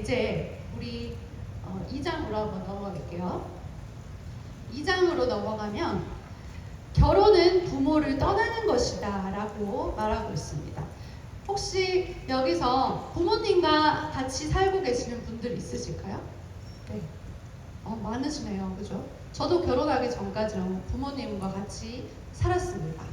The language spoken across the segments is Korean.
이제 우리 2장으로 한번 넘어가 볼게요. 2장으로 넘어가면 결혼은 부모를 떠나는 것이다 라고 말하고 있습니다. 혹시 여기서 부모님과 같이 살고 계시는 분들 있으실까요? 네. 많으시네요. 그죠? 저도 결혼하기 전까지 부모님과 같이 살았습니다.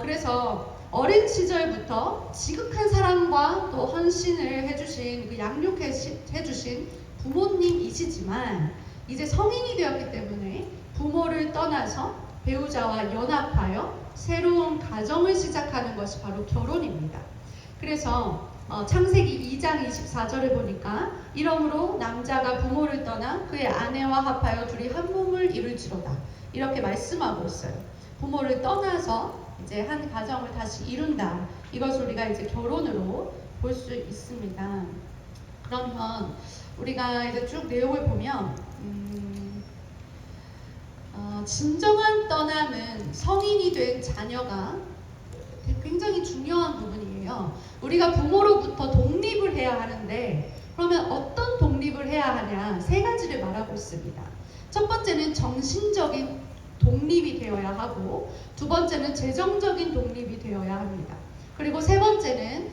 그래서 어린 시절부터 지극한 사랑과 또 헌신을 해주신, 양육해주신 부모님이시지만 이제 성인이 되었기 때문에 부모를 떠나서 배우자와 연합하여 새로운 가정을 시작하는 것이 바로 결혼입니다. 그래서 창세기 2장 24절을 보니까 이러므로 남자가 부모를 떠나 그의 아내와 합하여 둘이 한 몸을 이룰지로다 이렇게 말씀하고 있어요. 부모를 떠나서 이제 한 가정을 다시 이룬다. 이것을 우리가 이제 결혼으로 볼 수 있습니다. 그러면 우리가 이제 쭉 내용을 보면 진정한 떠남은 성인이 된 자녀가 굉장히 중요한 부분이에요. 우리가 부모로부터 독립을 해야 하는데 그러면 어떤 독립을 해야 하냐? 세 가지를 말하고 있습니다. 첫 번째는 정신적인 독립이 되어야 하고, 두 번째는 재정적인 독립이 되어야 합니다. 그리고 세 번째는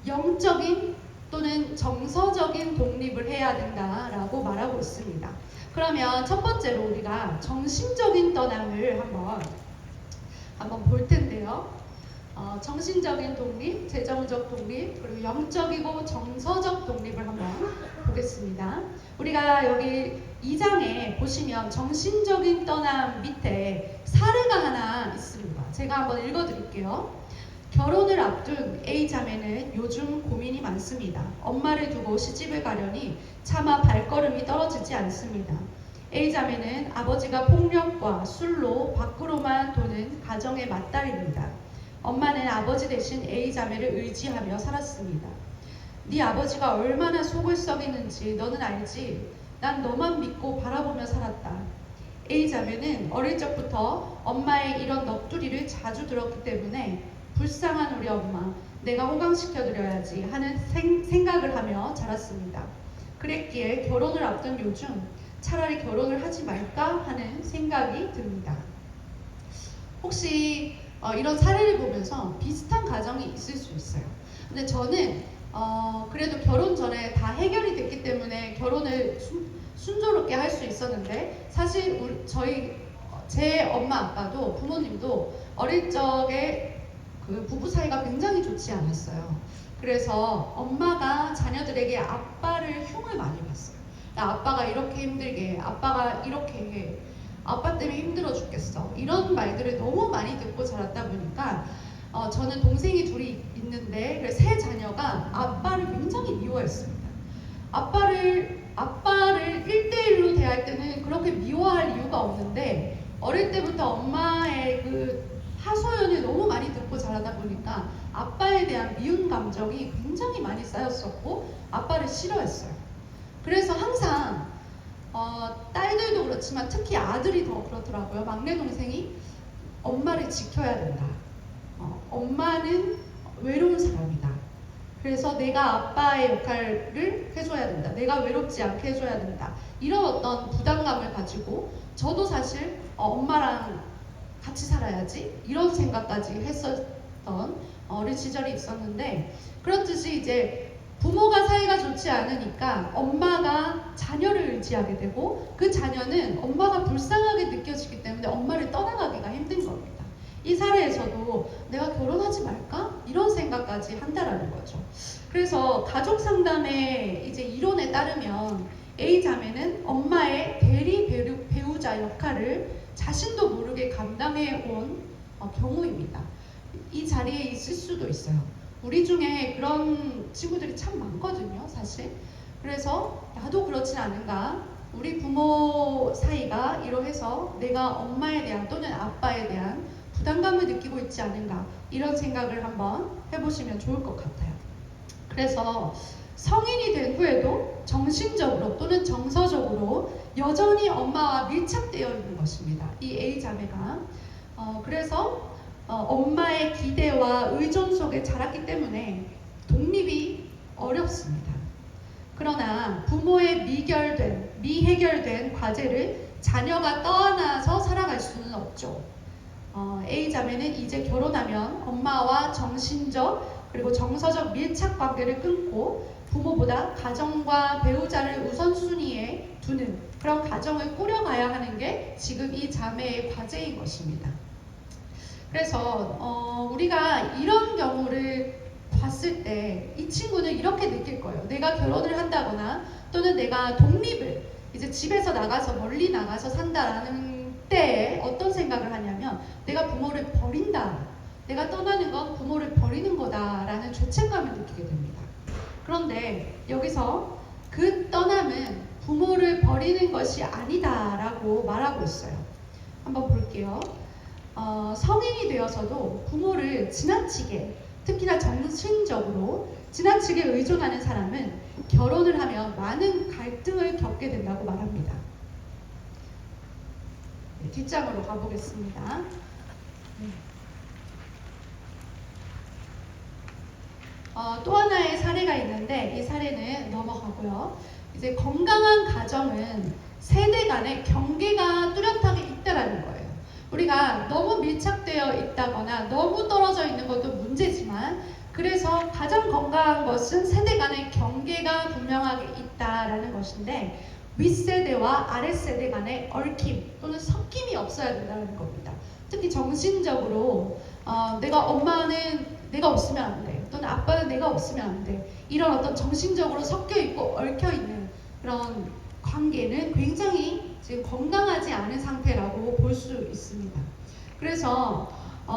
영적인 또는 정서적인 독립을 해야 된다라고 말하고 있습니다. 그러면 첫 번째로 우리가 정신적인 떠남을 한번 볼 텐데요. 정신적인 독립, 재정적 독립, 그리고 영적이고 정서적 독립을 한번 보겠습니다. 우리가 여기 2장에 보시면 정신적인 떠남 밑에 사례가 하나 있습니다. 제가 한번 읽어드릴게요. 결혼을 앞둔 A 자매는 요즘 고민이 많습니다. 엄마를 두고 시집을 가려니 차마 발걸음이 떨어지지 않습니다. A 자매는 아버지가 폭력과 술로 밖으로만 도는 가정의 맏딸입니다. 엄마는 아버지 대신 A 자매를 의지하며 살았습니다. 네 아버지가 얼마나 속을 썩이는지 너는 알지? 난 너만 믿고 바라보며 살았다. A 자매는 어릴 적부터 엄마의 이런 넋두리를 자주 들었기 때문에 불쌍한 우리 엄마, 내가 호강시켜드려야지 하는 생각을 하며 자랐습니다. 그랬기에 결혼을 앞둔 요즘 차라리 결혼을 하지 말까 하는 생각이 듭니다. 혹시 이런 사례를 보면서 비슷한 가정이 있을 수 있어요. 근데 저는 그래도 결혼 전에 다 해결이 됐기 때문에 결혼을 순조롭게 할 수 있었는데, 사실 제 엄마 아빠도 부모님도 어릴 적에 그 부부 사이가 굉장히 좋지 않았어요. 그래서 엄마가 자녀들에게 아빠를 흉을 많이 봤어요. 야, 아빠가 이렇게 힘들게 해, 아빠가 이렇게 해, 아빠 때문에 힘들어 죽겠어, 이런 말들을 너무 많이 듣고 자랐다 보니까 저는 동생이 둘이 있는데 세 자녀가 아빠를 굉장히 미워했습니다. 아빠를 1대1로 대할 때는 그렇게 미워할 이유가 없는데 어릴 때부터 엄마의 그 하소연을 너무 많이 듣고 자라다 보니까 아빠에 대한 미운 감정이 굉장히 많이 쌓였었고 아빠를 싫어했어요. 그래서 항상 딸들도 그렇지만 특히 아들이 더 그렇더라고요. 막내 동생이 엄마를 지켜야 된다. 엄마는 외로운 사람이다. 그래서 내가 아빠의 역할을 해줘야 된다. 내가 외롭지 않게 해줘야 된다. 이런 어떤 부담감을 가지고 저도 사실 엄마랑 같이 살아야지 이런 생각까지 했었던 어린 시절이 있었는데, 그렇듯이 이제 부모가 사이가 좋지 않으니까 엄마가 자녀를 의지하게 되고 그 자녀는 엄마가 불쌍하게 느껴지기 때문에 엄마를 떠나가기가 힘든 겁니다. 이 사례에서도 내가 결혼하지 말까? 이런 생각까지 한다라는 거죠. 그래서 가족 상담의 이제 이론에 따르면 A 자매는 엄마의 대리 배우자 역할을 자신도 모르게 감당해 온 경우입니다. 이 자리에 있을 수도 있어요. 우리 중에 그런 친구들이 참 많거든요, 사실. 그래서 나도 그렇진 않은가? 우리 부모 사이가 이러해서 내가 엄마에 대한 또는 아빠에 대한 부담감을 느끼고 있지 않은가? 이런 생각을 한번 해보시면 좋을 것 같아요. 그래서 성인이 된 후에도 정신적으로 또는 정서적으로 여전히 엄마와 밀착되어 있는 것입니다. 이 A 자매가. 그래서 엄마의 기대와 의존 속에 자랐기 때문에 독립이 어렵습니다. 그러나 부모의 미해결된 과제를 자녀가 떠안아서 살아갈 수는 없죠. A 자매는 이제 결혼하면 엄마와 정신적 그리고 정서적 밀착 관계를 끊고 부모보다 가정과 배우자를 우선순위에 두는 그런 가정을 꾸려가야 하는 게 지금 이 자매의 과제인 것입니다. 그래서 우리가 이런 경우를 봤을 때 이 친구는 이렇게 느낄 거예요. 내가 결혼을 한다거나 또는 내가 독립을 이제 집에서 나가서 멀리 나가서 산다라는 때에 어떤 생각을 하냐면 내가 부모를 버린다. 내가 떠나는 건 부모를 버리는 거다라는 죄책감을 느끼게 됩니다. 그런데 여기서 그 떠남은 부모를 버리는 것이 아니다라고 말하고 있어요. 한번 볼게요. 성인이 되어서도 부모를 지나치게 특히나 정신적으로 지나치게 의존하는 사람은 결혼을 하면 많은 갈등을 겪게 된다고 말합니다. 네, 뒷장으로 가보겠습니다. 또 하나의 사례가 있는데 이 사례는 넘어가고요. 이제 건강한 가정은 세대 간의 경계가 뚜렷하게 있다라는 거예요. 우리가 너무 밀착되어 있다거나 너무 떨어져 있는 것도 문제지만 그래서 가장 건강한 것은 세대 간의 경계가 분명하게 있다라는 것인데 윗세대와 아랫세대 간의 얽힘 또는 섞임이 없어야 된다는 겁니다. 특히 정신적으로 엄마는 내가 없으면 안 돼. 또는 아빠는 내가 없으면 안 돼. 이런 어떤 정신적으로 섞여 있고 얽혀 있는 그런 관계는 굉장히 지금 건강하지 않은 상태라고 볼 수 있습니다. 그래서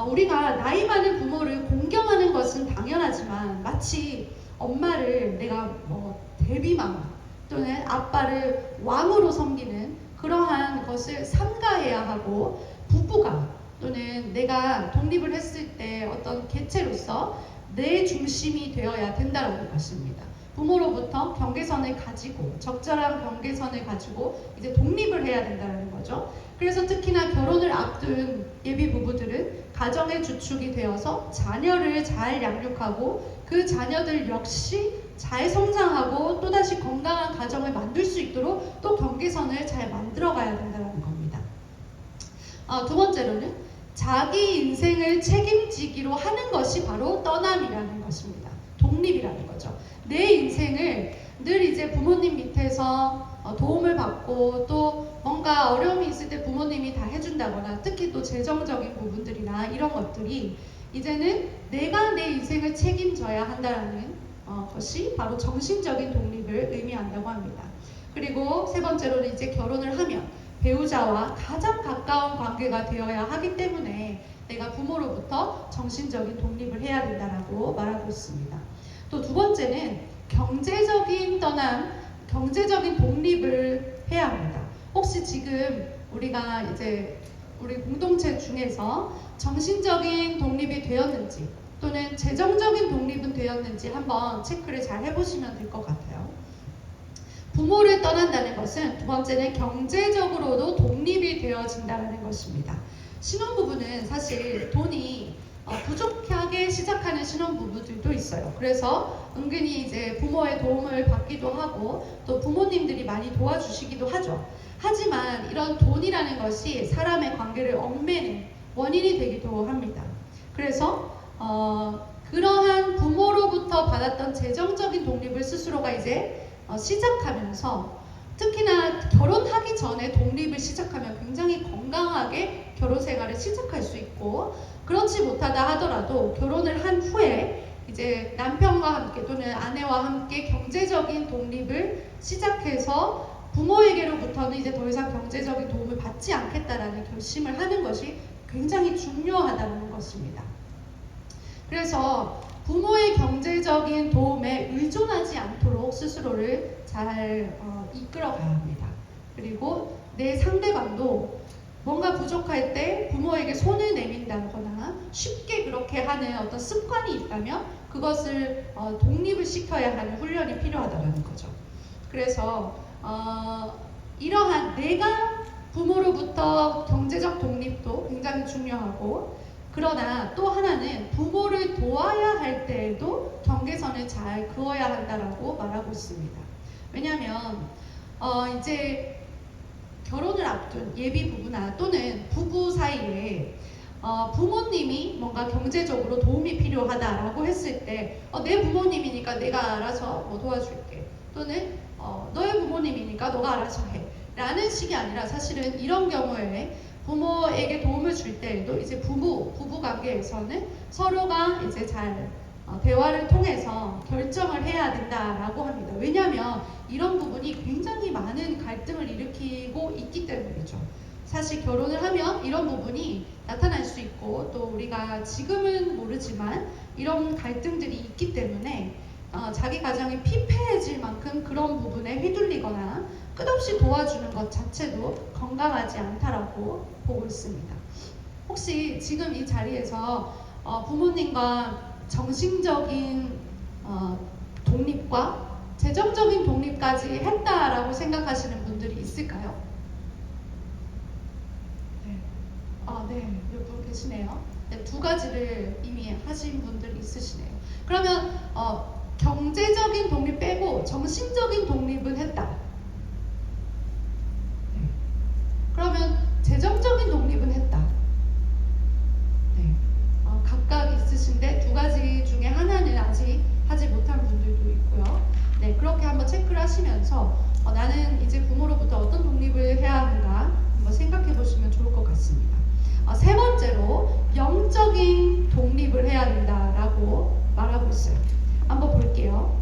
우리가 나이 많은 부모를 공경하는 것은 당연하지만 마치 엄마를 내가 대비마마 또는 아빠를 왕으로 섬기는 그러한 것을 삼가해야 하고 부부가 또는 내가 독립을 했을 때 어떤 개체로서 내 중심이 되어야 된다는 것입니다. 부모로부터 경계선을 가지고 적절한 경계선을 가지고 이제 독립을 해야 된다는 거죠. 그래서 특히나 결혼을 앞둔 예비 부부들은 가정의 주축이 되어서 자녀를 잘 양육하고 그 자녀들 역시 잘 성장하고 또다시 건강한 가정을 만들 수 있도록 또 경계선을 잘 만들어 가야 된다는 겁니다. 두 번째로는 자기 인생을 책임지기로 하는 것이 바로 떠남이라는 것입니다. 독립이라는 거죠. 내 인생을 늘 이제 부모님 밑에서 도움을 받고 또 뭔가 어려움이 있을 때 부모님이 다 해준다거나 특히 또 재정적인 부분들이나 이런 것들이 이제는 내가 내 인생을 책임져야 한다는 것이 바로 정신적인 독립을 의미한다고 합니다. 그리고 세 번째로는 이제 결혼을 하면 배우자와 가장 가까운 관계가 되어야 하기 때문에 내가 부모로부터 정신적인 독립을 해야 된다라고 말하고 있습니다. 또 두 번째는 경제적인 떠남, 경제적인 독립을 해야 합니다. 혹시 지금 우리가 이제 우리 공동체 중에서 정신적인 독립이 되었는지 또는 재정적인 독립은 되었는지 한번 체크를 잘 해보시면 될 것 같아요. 부모를 떠난다는 것은 두 번째는 경제적으로도 독립이 되어진다는 것입니다. 신혼부부는 사실 돈이 부족하게 시작하는 신혼부부들도 있어요. 그래서 은근히 이제 부모의 도움을 받기도 하고 또 부모님들이 많이 도와주시기도 하죠. 하지만 이런 돈이라는 것이 사람의 관계를 얽매는 원인이 되기도 합니다. 그래서 그러한 부모로부터 받았던 재정적인 독립을 스스로가 이제 시작하면서 특히나 결혼하기 전에 독립을 시작하면 굉장히 건강하게 결혼 생활을 시작할 수 있고 그렇지 못하다 하더라도 결혼을 한 후에 이제 남편과 함께 또는 아내와 함께 경제적인 독립을 시작해서 부모에게로부터는 이제 더 이상 경제적인 도움을 받지 않겠다라는 결심을 하는 것이 굉장히 중요하다는 것입니다. 그래서 부모의 경제적인 도움에 의존하지 않도록 스스로를 잘 이끌어가야 합니다. 그리고 내 상대방도 뭔가 부족할 때 부모에게 손을 내민다거나 쉽게 그렇게 하는 어떤 습관이 있다면 그것을 독립을 시켜야 하는 훈련이 필요하다는 거죠. 그래서 이러한 내가 부모로부터 경제적 독립도 굉장히 중요하고 그러나 또 하나는 부모를 도와야 할 때에도 경계선을 잘 그어야 한다라고 말하고 있습니다. 왜냐하면 이제 결혼을 앞둔 예비 부부나 또는 부부 사이에 부모님이 뭔가 경제적으로 도움이 필요하다라고 했을 때 내 부모님이니까 내가 알아서 뭐 도와줄게, 또는 너의 부모님이니까 너가 알아서 해 라는 식이 아니라, 사실은 이런 경우에 부모에게 도움을 줄 때에도 이제 부부 관계에서는 서로가 이제 잘 대화를 통해서 결정을 해야 된다라고 합니다. 왜냐하면 이런 부분이 굉장히 많은 갈등을 일으키고 있기 때문이죠. 사실 결혼을 하면 이런 부분이 나타날 수 있고, 또 우리가 지금은 모르지만 이런 갈등들이 있기 때문에 자기 가정이 피폐해질 만큼 그런 부분에 휘둘리거나 끝없이 도와주는 것 자체도 건강하지 않다라고 보고 있습니다. 혹시 지금 이 자리에서 부모님과 정신적인 독립과 재정적인 독립까지 했다라고 생각하시는 분들이 있을까요? 네. 네. 몇 분 계시네요. 네, 두 가지를 이미 하신 분들이 있으시네요. 그러면 경제적인 독립 빼고 정신적인 독립은 했다. 네. 그러면 재정적인 독립은 했다. 네. 각각 있으신데 두 가지 중에 하나는 아직 하지 못한 분들도 있고요. 네, 그렇게 한번 체크를 하시면서 나는 이제 부모로부터 어떤 독립을 해야 하는가 한번 생각해 보시면 좋을 것 같습니다. 세 번째로 영적인 독립을 해야 된다라고 말하고 있어요. 한번 볼게요.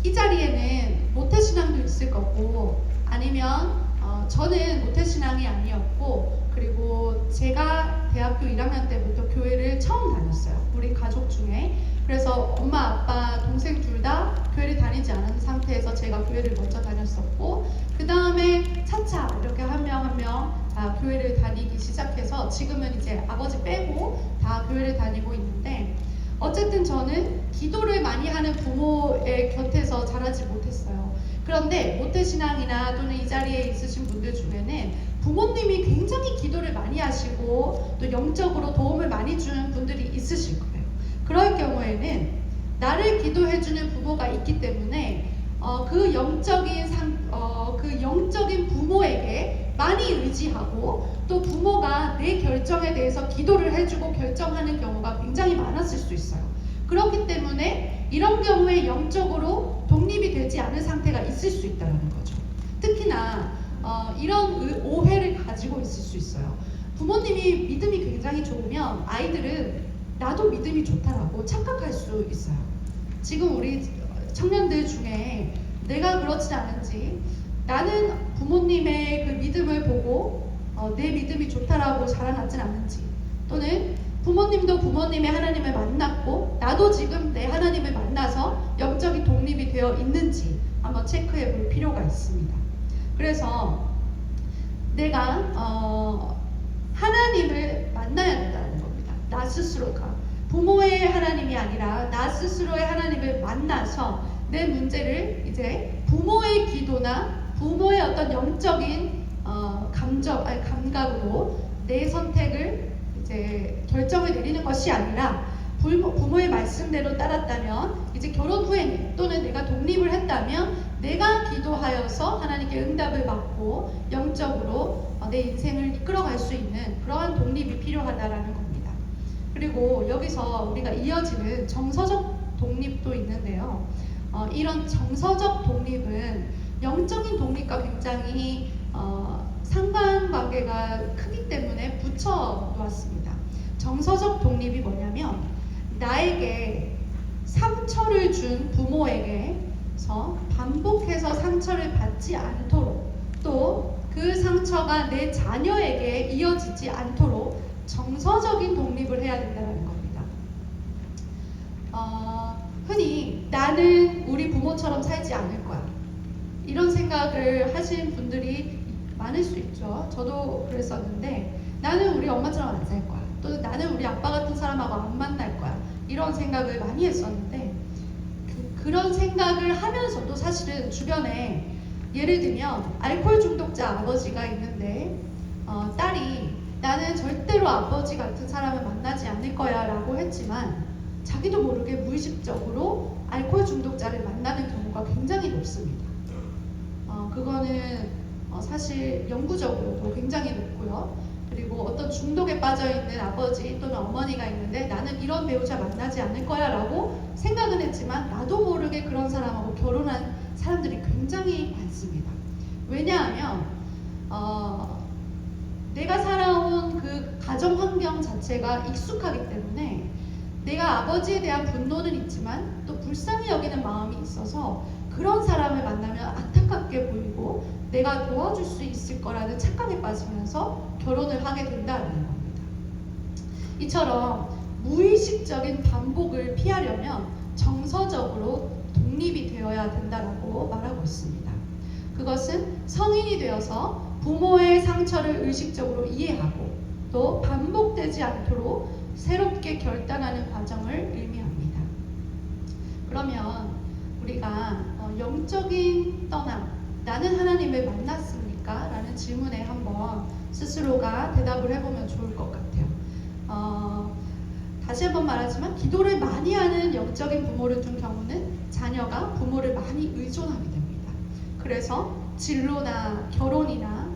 이 자리에는 모태신앙도 있을 거고, 아니면 저는 모태신앙이 아니었고, 그리고 제가 대학교 1학년 때부터 교회를 처음 다녔어요. 우리 가족 중에. 그래서 엄마, 아빠, 동생 둘 다 교회를 다니지 않은 상태에서 제가 교회를 먼저 다녔었고, 그 다음에 차차 이렇게 한 명 한 명 다 교회를 다니기 시작해서 지금은 이제 아버지 빼고 다 교회를 다니고 있는데, 어쨌든 저는 기도를 많이 하는 부모의 곁에서 자라지 못했어요. 그런데 모태신앙이나 또는 이 자리에 있으신 분들 중에는 부모님이 굉장히 기도를 많이 하시고 또 영적으로 도움을 많이 주는 분들이 있으실 거예요. 그럴 경우에는 나를 기도해주는 부모가 있기 때문에 그 영적인 부모에게 많이 의지하고, 또 부모가 내 결정에 대해서 기도를 해주고 결정하는 경우가 굉장히 많았을 수 있어요. 그렇기 때문에 이런 경우에 영적으로 독립이 되지 않은 상태가 있을 수 있다는 거죠. 특히나 이런 오해를 가지고 있을 수 있어요. 부모님이 믿음이 굉장히 좋으면 아이들은 나도 믿음이 좋다라고 착각할 수 있어요. 지금 우리 청년들 중에 내가 그렇지 않은지, 나는 부모님의 그 믿음을 보고 내 믿음이 좋다라고 자라났진 않은지, 또는 부모님도 부모님의 하나님을 만났고 나도 지금 내 하나님을 만나서 영적인 독립이 되어 있는지 한번 체크해 볼 필요가 있습니다. 그래서 내가 하나님을 만나야 된다는 겁니다. 나 스스로가 부모의 하나님이 아니라 나 스스로의 하나님을 만나서 내 문제를 이제 부모의 기도나 부모의 어떤 영적인 감각으로 내 선택을 이제 결정을 내리는 것이 아니라, 부모의 말씀대로 따랐다면, 이제 결혼 후에 또는 내가 독립을 했다면 내가 기도하여서 하나님께 응답을 받고 영적으로 내 인생을 이끌어갈 수 있는 그러한 독립이 필요하다라는 겁니다. 그리고 여기서 우리가 이어지는 정서적 독립도 있는데요. 이런 정서적 독립은 영적인 독립과 굉장히 상관관계가 크기 때문에 붙여 놓았습니다. 정서적 독립이 뭐냐면, 나에게 상처를 준 부모에게서 반복해서 상처를 받지 않도록, 또 그 상처가 내 자녀에게 이어지지 않도록 정서적인 독립을 해야 된다는 겁니다. 흔히 나는 우리 부모처럼 살지 않을 거야, 이런 생각을 하시는 분들이 많을 수 있죠. 저도 그랬었는데, 나는 우리 엄마처럼 안 살 거야, 또 나는 우리 아빠 같은 사람하고 안 만날 거야, 이런 생각을 많이 했었는데, 그런 생각을 하면서도 사실은 주변에, 예를 들면 알코올 중독자 아버지가 있는데 딸이 나는 절대로 아버지 같은 사람을 만나지 않을 거야 라고 했지만, 자기도 모르게 무의식적으로 알코올 중독자를 만나는 경우가 굉장히 높습니다. 그거는 사실 영구적으로도 굉장히 높고요. 그리고 어떤 중독에 빠져있는 아버지 또는 어머니가 있는데 나는 이런 배우자 만나지 않을 거야 라고 생각은 했지만 나도 모르게 그런 사람하고 결혼한 사람들이 굉장히 많습니다. 왜냐하면 내가 살아온 그 가정 환경 자체가 익숙하기 때문에 내가 아버지에 대한 분노는 있지만 또 불쌍히 여기는 마음이 있어서 그런 사람을 만나면 안타깝게 보이고 내가 도와줄 수 있을 거라는 착각에 빠지면서 결혼을 하게 된다는 겁니다. 이처럼 무의식적인 반복을 피하려면 정서적으로 독립이 되어야 된다고 말하고 있습니다. 그것은 성인이 되어서 부모의 상처를 의식적으로 이해하고 또 반복되지 않도록 새롭게 결단하는 과정을 의미합니다. 그러면 우리가 영적인 떠남, 나는 하나님을 만났습니까? 라는 질문에 한번 스스로가 대답을 해보면 좋을 것 같아요. 다시 한번 말하지만 기도를 많이 하는 영적인 부모를 둔 경우는 자녀가 부모를 많이 의존하게 됩니다. 그래서 진로나 결혼이나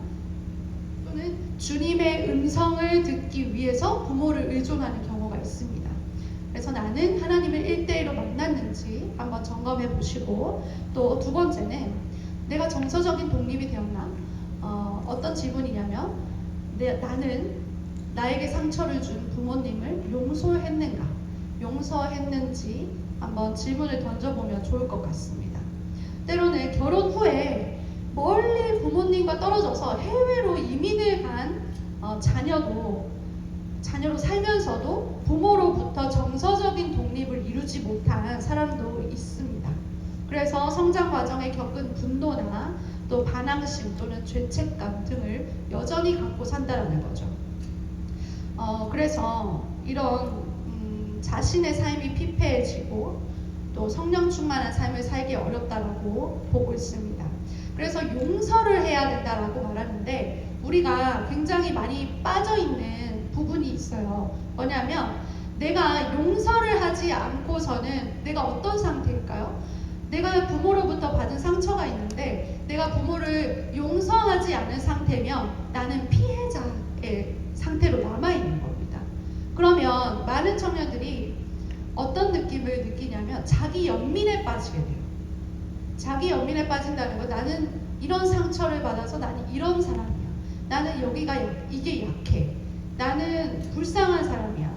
또는 주님의 음성을 듣기 위해서 부모를 의존하는 경우가 있습니다. 그래서 나는 하나님을 1대1로 만났는지 한번 점검해 보시고, 또 두 번째는 내가 정서적인 독립이 되었나? 어떤 질문이냐면 나는 나에게 상처를 준 부모님을 용서했는가? 용서했는지 한번 질문을 던져보면 좋을 것 같습니다. 때로는 결혼 후에 멀리 부모님과 떨어져서 해외로 이민을 간 자녀로 살면서도 부모로부터 정서적인 독립을 이루지 못한 사람도 있습니다. 그래서 성장 과정에 겪은 분노나 또 반항심 또는 죄책감 등을 여전히 갖고 산다는 거죠. 그래서 이런 자신의 삶이 피폐해지고 또 성령 충만한 삶을 살기 어렵다라고 보고 있습니다. 그래서 용서를 해야 된다라고 말하는데 우리가 굉장히 많이 빠져있는 부분이 있어요. 뭐냐면 내가 용서를 하지 않고서는 내가 어떤 상태일까요? 내가 부모로부터 받은 상처가 있는데 내가 부모를 용서하지 않은 상태면 나는 피해자의 상태로 남아있는 겁니다. 그러면 많은 청년들이 어떤 느낌을 느끼냐면 자기 연민에 빠지게 돼요. 자기 연민에 빠진다는 건 나는 이런 상처를 받아서 나는 이런 사람이야. 나는 이게 약해. 나는 불쌍한 사람이야.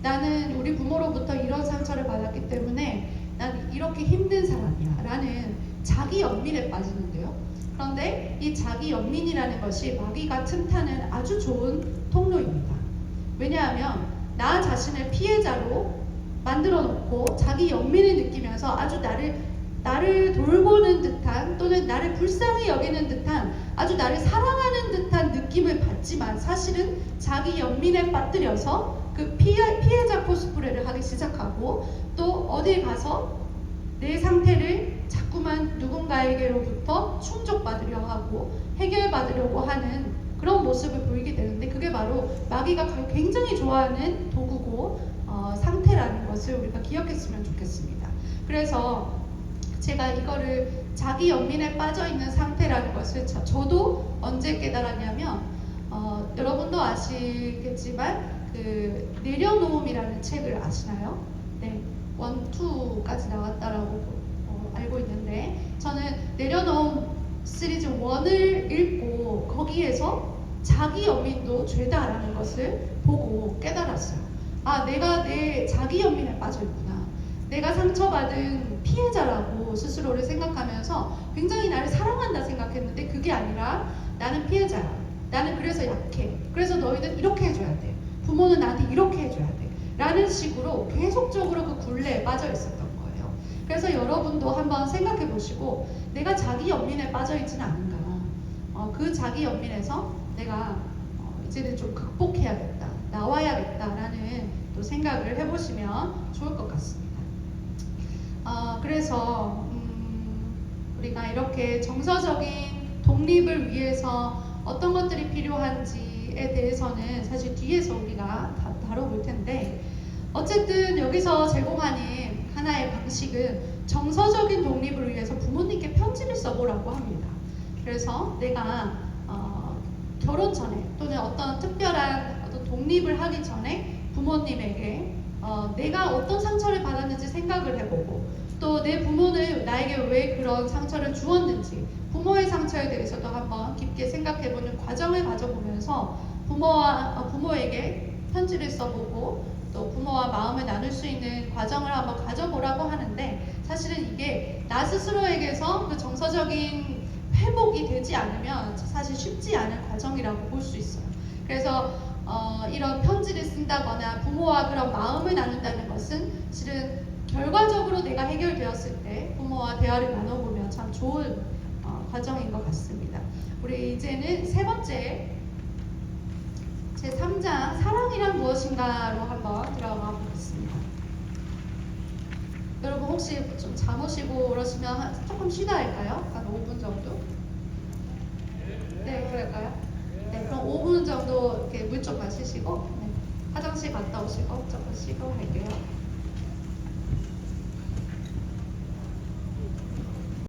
나는 우리 부모로부터 이런 상처를 받았기 때문에 나는 이렇게 힘든 사람이야. 라는 자기 연민에 빠지는데요. 그런데 이 자기 연민이라는 것이 마귀가 틈타는 아주 좋은 통로입니다. 왜냐하면 나 자신을 피해자로 만들어 놓고 자기 연민을 느끼면서 아주 나를 돌보는 듯한 또는 나를 불쌍히 여기는 듯한 아주 나를 사랑하는 듯한 느낌을 받지만 사실은 자기 연민에 빠뜨려서 그 피해자 코스프레를 하기 시작하고 또 어딜 가서 내 상태를 자꾸만 누군가에게로부터 충족받으려 하고 해결받으려고 하는 그런 모습을 보이게 되는데 그게 바로 마귀가 굉장히 좋아하는 도구고 상태라는 것을 우리가 기억했으면 좋겠습니다. 그래서 제가 이거를 자기 연민에 빠져있는 상태라는 것을 저도 언제 깨달았냐면 여러분도 아시겠지만 그 내려놓음이라는 책을 아시나요? 네, 1, 2까지 나왔다라고 알고 있는데 저는 내려놓음 시리즈 1을 읽고 거기에서 자기 연민도 죄다라는 것을 보고 깨달았어요. 아, 내가 내 자기 연민에 빠져있구나. 내가 상처받은 피해자라고 스스로를 생각하면서 굉장히 나를 사랑한다 생각했는데 그게 아니라 나는 피해자야. 나는 그래서 약해. 그래서 너희는 이렇게 해줘야 돼. 부모는 나한테 이렇게 해줘야 돼. 라는 식으로 계속적으로 그 굴레에 빠져 있었던 거예요. 그래서 여러분도 한번 생각해 보시고 내가 자기 연민에 빠져 있지는 않은가. 그 자기 연민에서 내가 이제는 좀 극복해야겠다. 나와야겠다라는 또 생각을 해보시면 좋을 것 같습니다. 그래서 우리가 이렇게 정서적인 독립을 위해서 어떤 것들이 필요한지에 대해서는 사실 뒤에서 우리가 다뤄볼 텐데 어쨌든 여기서 제공하는 하나의 방식은 정서적인 독립을 위해서 부모님께 편지를 써보라고 합니다. 그래서 내가 결혼 전에 또는 어떤 특별한 어떤 독립을 하기 전에 부모님에게 내가 어떤 상처를 받았는지 생각을 해보고 또 내 부모는 나에게 왜 그런 상처를 주었는지 부모의 상처에 대해서도 한번 깊게 생각해보는 과정을 가져보면서 부모에게 편지를 써보고 또 부모와 마음을 나눌 수 있는 과정을 한번 가져보라고 하는데 사실은 이게 나 스스로에게서 그 정서적인 회복이 되지 않으면 사실 쉽지 않은 과정이라고 볼 수 있어요. 그래서 이런 편지를 쓴다거나 부모와 그런 마음을 나눈다는 것은 실은 결과적으로 내가 해결되었을 때 부모와 대화를 나눠보면 참 좋은 과정인 것 같습니다. 우리 이제는 세 번째 제3장 사랑이란 무엇인가로 한번 들어가 보겠습니다. 여러분 혹시 좀 잠오시고 그러시면 조금 쉬다 할까요? 한 5분 정도? 네, 그럴까요? 네, 그럼 5분 정도 이렇게 물 좀 마시시고 네, 화장실 갔다 오시고 조금 쉬고 할게요.